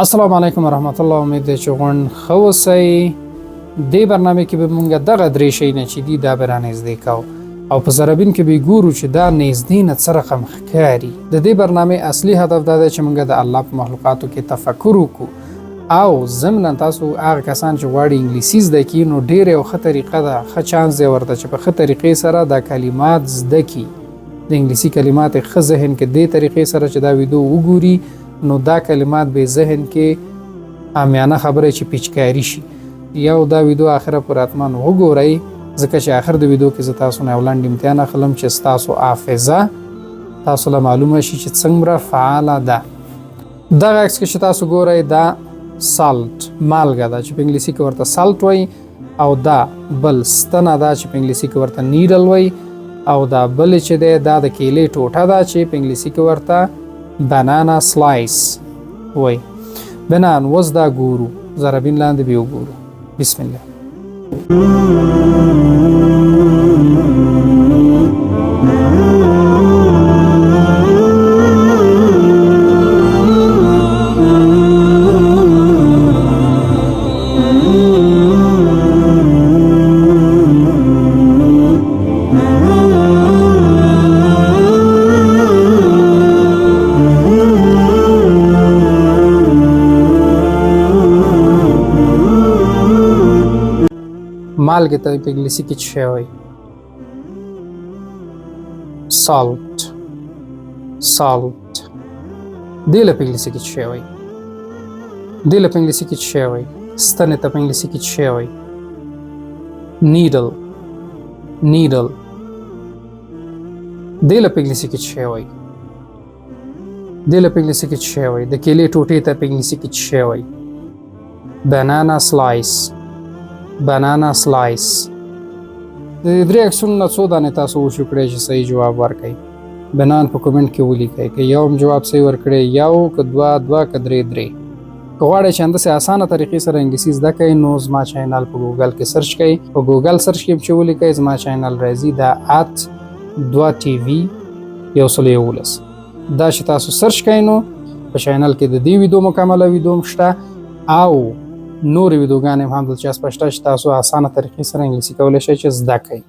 السلام علیکم ورحمت الله. امید دی چې غوڼ ښه اوسئ. دې برنامې کې به مونږ دغه درې شیونه چې دي دا به رانږدې کوو او په ضربین کې به ګورو چې دا نږدې نه څه رقم ښکاري. د دې برنامې اصلي هدف دا دی چې مونږ د الله په مخلوقاتو کې تفکر وکړو او ضمناً تاسو هغه کسان چې غواړي انګلیسي زده کړي نو ډېره یو ښه طریقه ده، ښه چانس دی ورته چې په ښه طریقې سره دا کلمات زده کړي. د انګلیسي کلمات یې ښه ذهن کې دې طریقې سره چې دا ویډیو وګوري نو دا کلمات به ذهن کې عامیانه خبره چې پیچکاری شي. یو دا ویډیو آخره پر اتمن وګورئ ځکه چې آخر د ویډیو کې زه تاسو نه یو لنډ امتحان اخلم چې ستاسو حافظه تاسو له معلومه شي چې څومره فعاله ده. دغه عکس کې چې تاسو ګورئ دا سالټ مالګه ده چې په انګلیسي کې ورته سالټ وایي او دا بل ستنه ده چې په انګلیسي کې ورته نیډل وایي او دا بل چې دی دا د کیلې ټوټه ده چې په انګلیسي کې ورته بنانا سلایس وای. بنان وز دا ګورو ضربین لاندې به وګورو. بسم الله. مالګې ته په انګلیسي کې څه وایي؟ سالټ. سالټ. دې له په انګلیسي کې څه وایي؟ دې له په انګلیسي کې څه وایي؟ ستنې ته په انګلیسي کې څه وایي؟ نیډل. نیډل. دې له په انګلیسي کې څه وایي؟ دې له په انګلیسي کې څه وایي؟ د کیلې ټوټې ته په انګلیسي کې څه وایي؟ بنانا سلایس. بنانا سلایس. د دې درې عکسونو نه څو دانې تاسو وشو کړئ چې صحیح جواب ورکړئ. بنان په کومنټ کې ولیکئ که یو هم جواب صحیح ورکړئ یو که دوه که درې که غواړئ چې همداسې اسانه طریقې سره انګلیسي زده کړئ نو زما چینل په ګوګل کې سرچ کړئ. په ګوګل سرچ کې چې ولیکئ زما چینل راځي دا @2tv 111. دا چې تاسو سرچ کړئ نو په چینل کې د دې ویډیو مکمله ویډیو هم شته او نورې ویډیوګانې هم همدلته شته چې تاسو اسانه طریقې سره انګلیسي کولی شئ چې زده کړئ.